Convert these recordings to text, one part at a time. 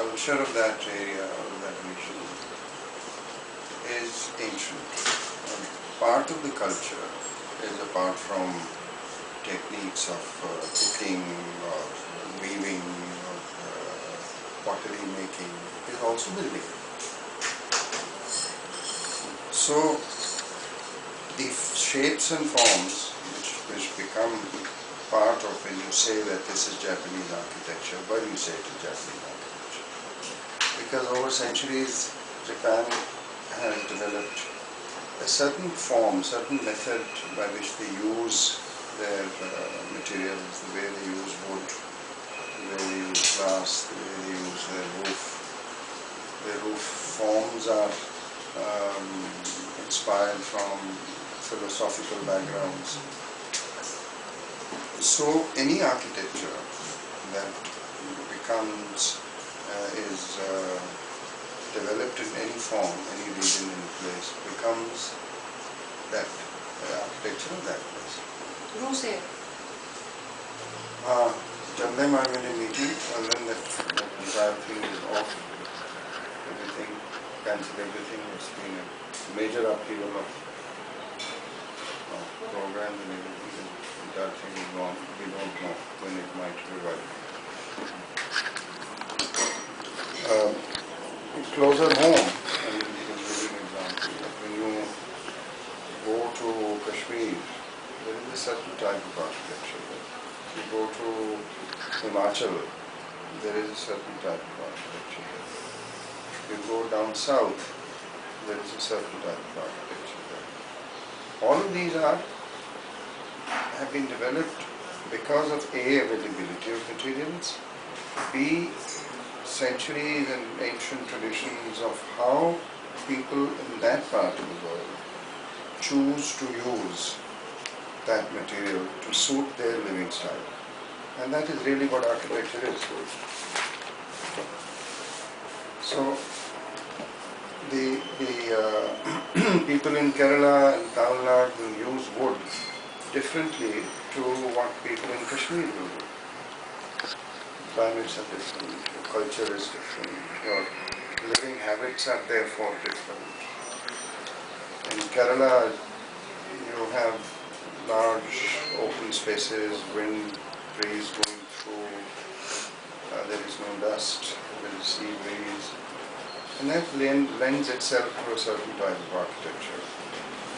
culture of that area, of that region, is ancient. Part of the culture is apart from techniques of cooking or weaving or pottery making, is also building. So the shapes and forms which become part of when you say that this is Japanese architecture, why do you say it is Japanese architecture? Because over centuries Japan has developed a certain form, certain method by which they use their materials, the way they use wood, the way they use glass, the way they use their roof. Their roof forms are inspired from philosophical backgrounds. So any architecture that becomes, is developed in any form, any region, any place, becomes that architecture of that place. Who said? Tell them I'm in a meeting, tell them that the entire thing is off, everything, cancel everything, it's been a major upheaval of programs and everything, the entire thing is gone, we don't know when it might revive. Closer home, I will give you an example. When you go to Kashmir, there is a certain type of architecture there. If you go to Himachal, there is a certain type of architecture there. If you go down south, there is a certain type of architecture there. All of these have been developed because of A, availability of materials, B, centuries and ancient traditions of how people in that part of the world choose to use that material to suit their living style. And that is really what architecture is. So the people in Kerala and Tamil Nadu will use wood differently to what people in Kashmir will do. Climates are different, your culture is different, your living habits are therefore different. In Kerala, you have large open spaces, wind, trees going through, there is no dust, there is sea breeze, and that lends itself to a certain type of architecture.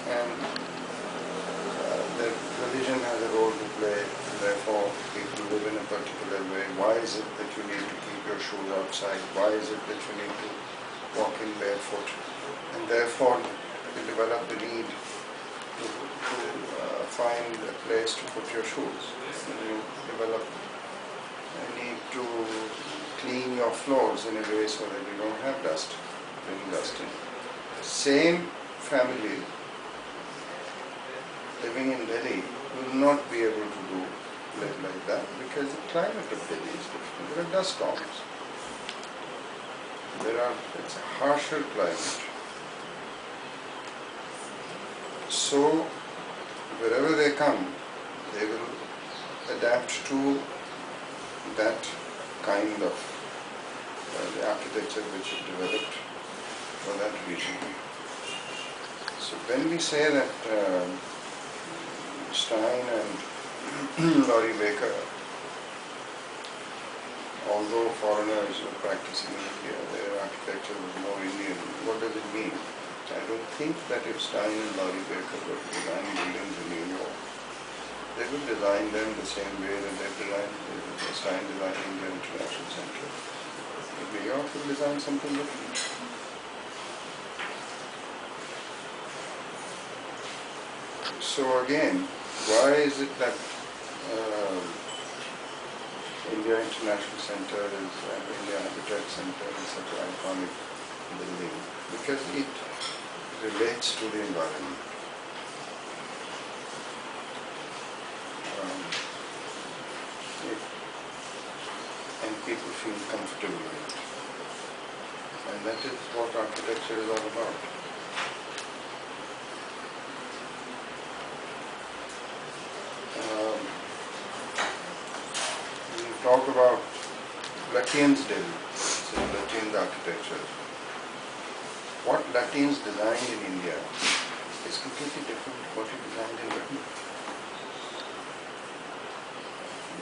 And the religion has a role to play, and therefore people live in a particular way. Why is it that you need to keep your shoes outside? Why is it that you need to walk in barefoot? And therefore you develop the need to find a place to put your shoes. And you develop a need to clean your floors in a way so that you don't have dust, bring dust in. Same family living in Delhi will not be able to live like that because the climate of Delhi is different. There are dust storms. It's a harsher climate. So wherever they come, they will adapt to that kind of the architecture which is developed for that region. So when we say that Stein and Laurie Baker, although foreigners were practicing in India, their architecture was more Indian, what does it mean? I don't think that if Stein and Laurie Baker were to design buildings in New York, they would design them the same way that they've designed Stein designing the International Center. But New York will design something different. So again, why is it that India International Center is India Habitat Center is such an iconic building? Because it relates to the environment. And people feel comfortable in it. And that is what architecture is all about. We talk about Luckian's Delhi. say Latin architecture, what Latins designed in India is completely different to what he designed in Britain.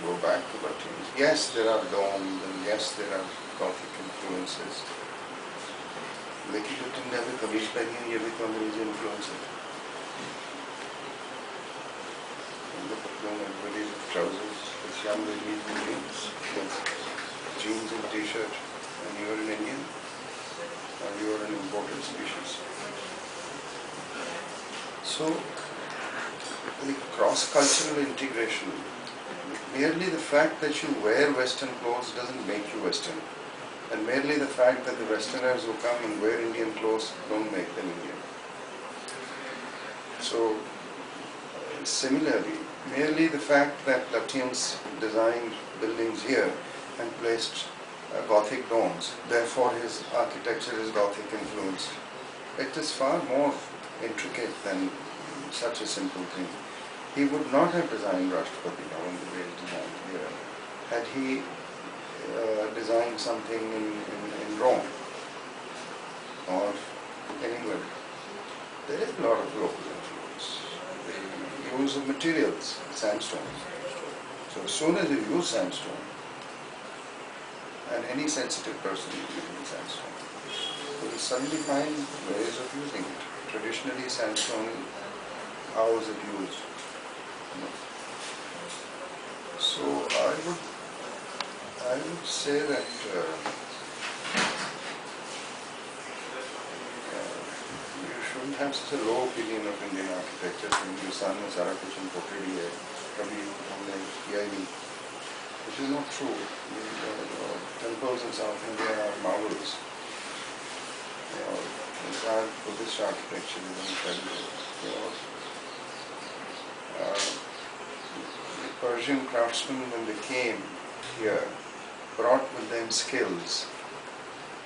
Go back to Latins. Yes, there are domes and yes, there are Gothic influences. लेकिन जो तुमने अभी कमीज पहनी है ये भी तो अंग्रेजी इन्फ्लुएंस है. Everybody with trousers, with young ladies in jeans and t-shirt, and you are an Indian, or you are an imported species. So, the cross-cultural integration, merely the fact that you wear Western clothes doesn't make you Western. And merely the fact that the Westerners who come and wear Indian clothes don't make them Indian. So, similarly, merely the fact that Latins designed buildings here and placed Gothic domes, therefore his architecture is Gothic influenced. It is far more intricate than such a simple thing. He would not have designed Rashtrapati Bhavan the way he designed here had he designed something in Rome or anywhere. There is a lot of local influence. The use of materials, sandstone. So as soon as you use sandstone, and any sensitive person using sandstone will suddenly find ways of using it. Traditionally, sandstone, how is it used? So I would say that you shouldn't have such a low opinion of Indian architecture. Hindustan में सारा कुछ imported ही है, कभी हमने किया ही नहीं. It is not true. Temples in South India are marvels. Entire Buddhist architecture is incredible. The Persian craftsmen, when they came here, brought with them skills.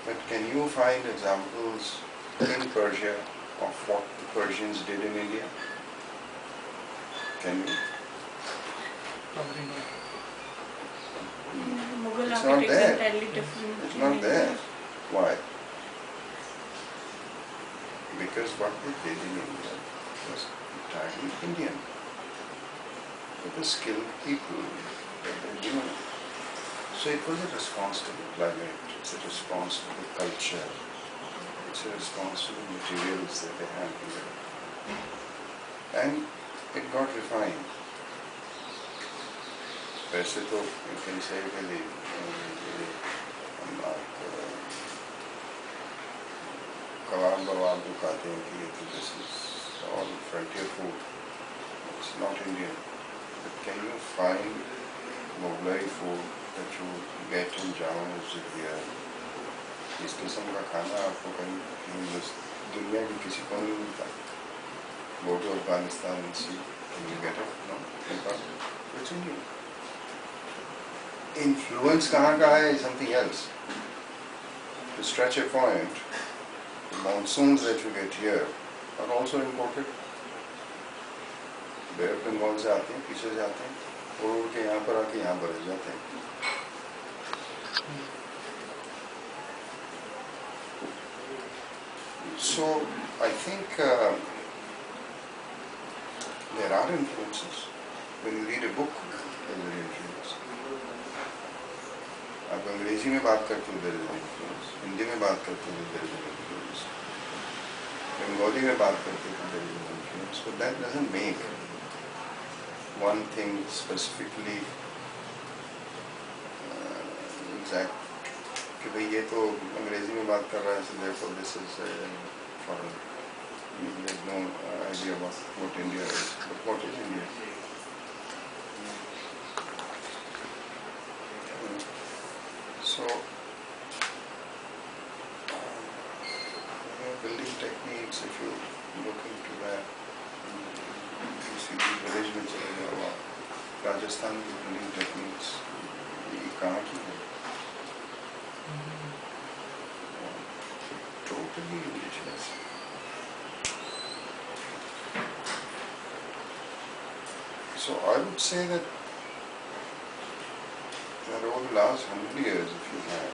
But can you find examples in Persia of what the Persians did in India? Can you? Probably not. Mughal It's not architects there. entirely different. It's not there. Why? Because what they did in India was entirely Indian. They were skilled people that they knew. So it was a response to the climate, it's a response to the culture, it's a response to the materials that they had here. And it got refined. वैसे तो you can say that हम कबाब जो खाते हैं कि this is all frontier food. It's not Indian. But can you find Mughlai food that you get in Jammu Masjid here? इस किस्म का खाना आपको कहीं दुनिया की किसी को नहीं मिलता. Go to Afghanistan and see. Can you get it? No. It's Indian. Influence कहाँ का है is something else. To stretch a point, the monsoons that you get here are also imported. Bay of Bengal से आते हैं, पीछे से आते हैं, उड़ के यहाँ पर आके यहाँ बरस जाते हैं. So I think there are influences. When you read a book, there is an influence. आप अंग्रेजी में बात करते हो, there is an influence. Hindi में बात करते हो, there is an influence. Bengali में बात करते हो, there is an influence. But that doesn't make one thing specifically exact. कि भाई ये तो अंग्रेजी में बात कर रहा है, so therefore this is foreign. There is no idea about what India is. But what is India? So, building techniques, if you look into that, you see the village में चले जाओ, राजस्थान की building techniques, ये कहाँ की है? Totally indigenous. So I would say that over the last 100 years, if you have